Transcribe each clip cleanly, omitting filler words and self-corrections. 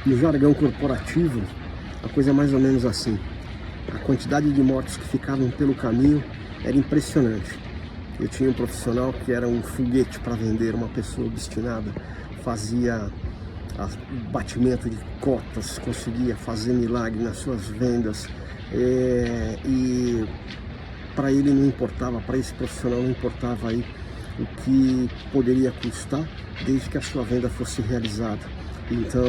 No jargão corporativo, a coisa é mais ou menos assim. A quantidade de motos que ficavam pelo caminho era impressionante. Eu tinha um profissional que era um foguete para vender, uma pessoa obstinada, fazia batimento de cotas, conseguia fazer milagre nas suas vendas, e para ele não importava, para esse profissional não importava aí o que poderia custar, desde que a sua venda fosse realizada. Então,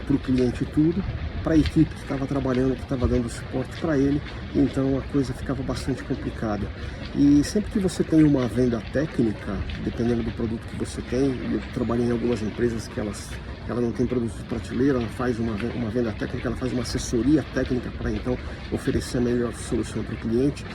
para o cliente tudo, para a equipe que estava trabalhando, que estava dando suporte para ele, então a coisa ficava bastante complicada. E sempre que você tem uma venda técnica, dependendo do produto que você tem, eu trabalhei em algumas empresas que ela não tem produtos de prateleira, ela faz uma venda técnica, ela faz uma assessoria técnica para então oferecer a melhor solução para o cliente.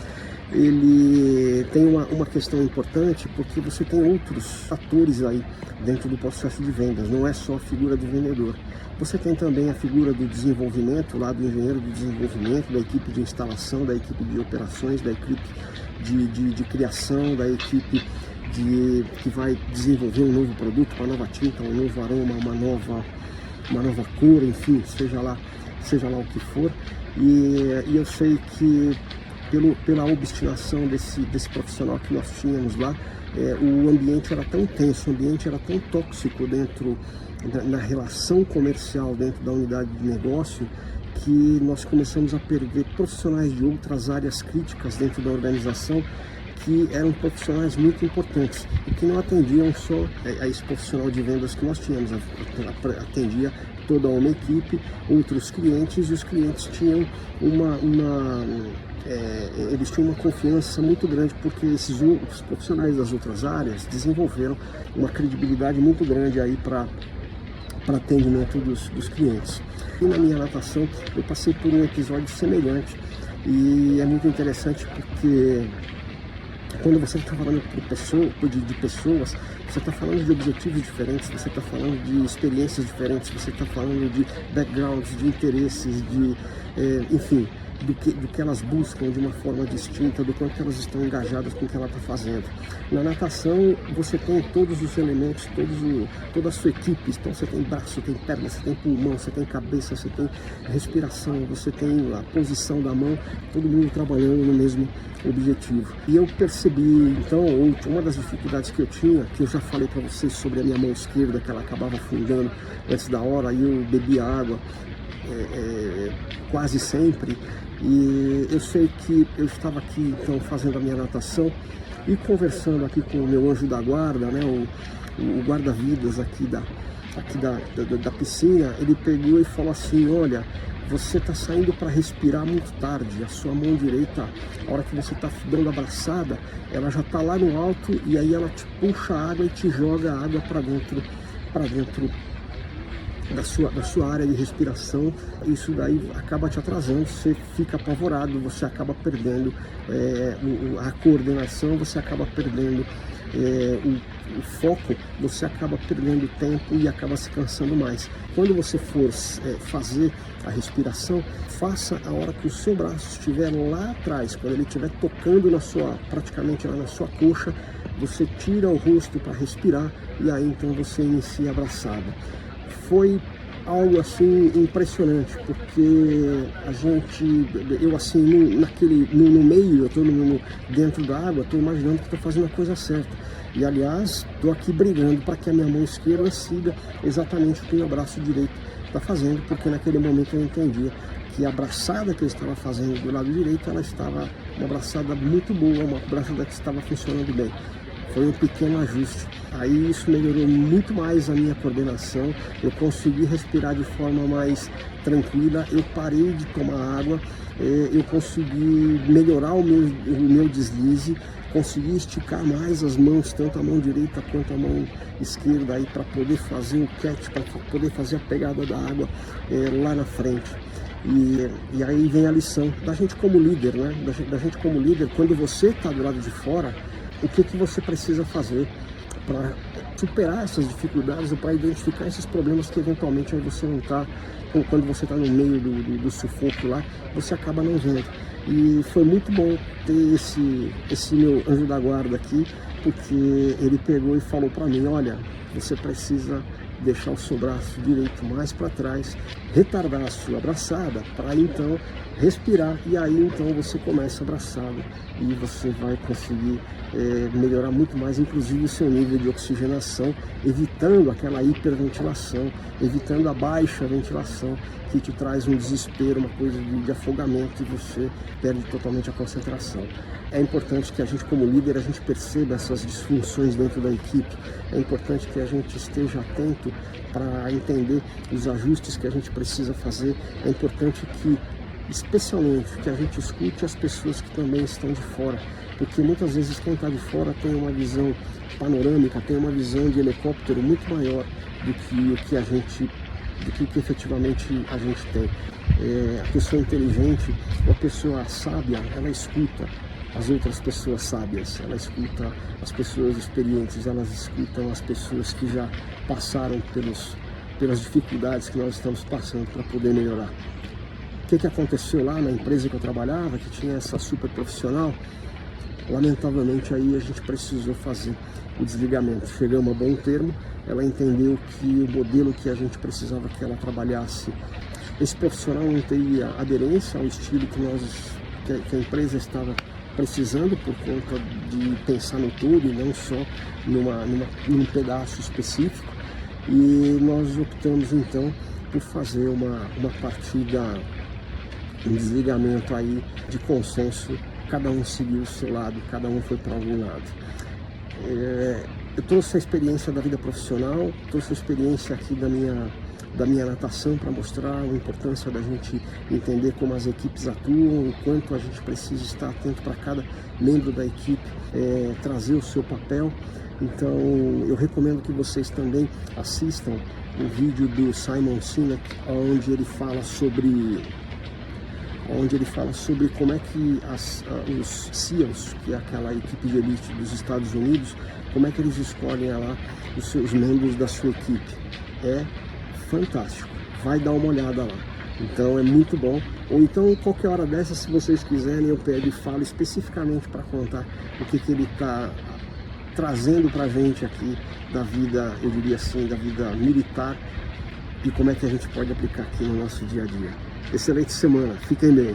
Ele tem uma questão importante, porque você tem outros fatores aí dentro do processo de vendas, não é só a figura do vendedor. Você tem também a figura do desenvolvimento, lá do engenheiro do desenvolvimento, da equipe de instalação, da equipe de operações, da equipe de criação, da equipe que vai desenvolver um novo produto, uma nova tinta, um novo aroma, uma nova cor, enfim, seja lá o que for. E eu sei que pela obstinação desse profissional que nós tínhamos lá, o ambiente era tão tenso, o ambiente era tão tóxico na relação comercial dentro da unidade de negócio, que nós começamos a perder profissionais de outras áreas críticas dentro da organização, que eram profissionais muito importantes e que não atendiam só a esse profissional de vendas que nós tínhamos, atendia toda uma equipe, outros clientes, e os clientes tinham eles tinham uma confiança muito grande, porque os profissionais das outras áreas desenvolveram uma credibilidade muito grande aí para atendimento dos clientes. E na minha natação eu passei por um episódio semelhante, e é muito interessante porque quando você está falando de pessoas, você está falando de objetivos diferentes, você está falando de experiências diferentes, você está falando de backgrounds, de interesses, enfim, do que elas buscam de uma forma distinta, do quanto elas estão engajadas com o que ela está fazendo. Na natação, você tem todos os elementos, toda a sua equipe. Então, você tem braço, tem perna, você tem pulmão, você tem cabeça, você tem respiração, você tem a posição da mão, todo mundo trabalhando no mesmo objetivo. E eu percebi, então, uma das dificuldades que eu tinha, que eu já falei para vocês sobre a minha mão esquerda, que ela acabava afundando antes da hora, e eu bebia água quase sempre. E eu sei que eu estava aqui então fazendo a minha natação e conversando aqui com o meu anjo da guarda, né, o guarda-vidas aqui da piscina. Ele pegou e falou assim: olha, você está saindo para respirar muito tarde, a sua mão direita, a hora que você está dando a abraçada, ela já está lá no alto, e aí ela te puxa a água e te joga a água para dentro da sua área de respiração. Isso daí acaba te atrasando, você fica apavorado, você acaba perdendo a coordenação, você acaba perdendo o foco, você acaba perdendo tempo e acaba se cansando mais. Quando você for fazer a respiração, faça a hora que o seu braço estiver lá atrás, quando ele estiver tocando praticamente lá na sua coxa, você tira o rosto para respirar, e aí então você inicia a abraçada. Foi algo assim impressionante, porque eu assim, no meio, eu estou dentro da água, estou imaginando que estou fazendo a coisa certa. E aliás, estou aqui brigando para que a minha mão esquerda siga exatamente o que o meu braço direito está fazendo, porque naquele momento eu entendia que a abraçada que eu estava fazendo do lado direito, ela estava uma abraçada muito boa, uma abraçada que estava funcionando bem. Foi um pequeno ajuste. Aí isso melhorou muito mais a minha coordenação, eu consegui respirar de forma mais tranquila, eu parei de tomar água, eu consegui melhorar o meu deslize, consegui esticar mais as mãos, tanto a mão direita quanto a mão esquerda, aí para poder fazer o catch, para poder fazer a pegada da água lá na frente. E aí vem a lição da gente como líder, né? Da gente como líder, quando você está do lado de fora, o que você precisa fazer para superar essas dificuldades, ou para identificar esses problemas que eventualmente aí você não está, ou quando você está no meio do sufoco lá, você acaba não vendo. E foi muito bom ter esse meu anjo da guarda aqui, porque ele pegou e falou para mim: olha, você precisa deixar o seu braço direito mais para trás, retardar a sua abraçada para então respirar, e aí então você começa a abraçada e você vai conseguir melhorar muito mais, inclusive o seu nível de oxigenação, evitando aquela hiperventilação, evitando a baixa ventilação que te traz um desespero, uma coisa de afogamento, e você perde totalmente a concentração. É importante que a gente, como líder, a gente perceba essas disfunções dentro da equipe. É importante que a gente esteja atento para entender os ajustes que a gente precisa fazer. É importante que, especialmente, que a gente escute as pessoas que também estão de fora, porque muitas vezes quem está de fora tem uma visão panorâmica, tem uma visão de helicóptero muito maior do que a gente, do que efetivamente a gente tem. A pessoa inteligente, a pessoa sábia, ela escuta as outras pessoas sábias, ela escuta as pessoas experientes, elas escutam as pessoas que já passaram pelas dificuldades que nós estamos passando para poder melhorar. O que aconteceu lá na empresa que eu trabalhava, que tinha essa super profissional? Lamentavelmente aí a gente precisou fazer o desligamento. Chegamos a bom termo, ela entendeu que o modelo que a gente precisava que ela trabalhasse, esse profissional não teria aderência ao estilo que a empresa estava precisando, por conta de pensar no todo e não só num pedaço específico, e nós optamos então por fazer uma partida, um desligamento aí de consenso, cada um seguiu o seu lado, cada um foi para algum lado. Eu trouxe a experiência da vida profissional, trouxe a experiência aqui da minha natação para mostrar a importância da gente entender como as equipes atuam, o quanto a gente precisa estar atento para cada membro da equipe trazer o seu papel. Então eu recomendo que vocês também assistam o vídeo do Simon Sinek, onde ele fala sobre como é que os SEALs, que é aquela equipe de elite dos Estados Unidos, como é que eles escolhem lá os seus membros da sua equipe. É fantástico, vai dar uma olhada lá. Então é muito bom. Ou então qualquer hora dessa, se vocês quiserem, eu pego e falo especificamente para contar o que ele está trazendo para a gente aqui da vida, eu diria assim, da vida militar, e como é que a gente pode aplicar aqui no nosso dia a dia. Excelente semana, fiquem bem.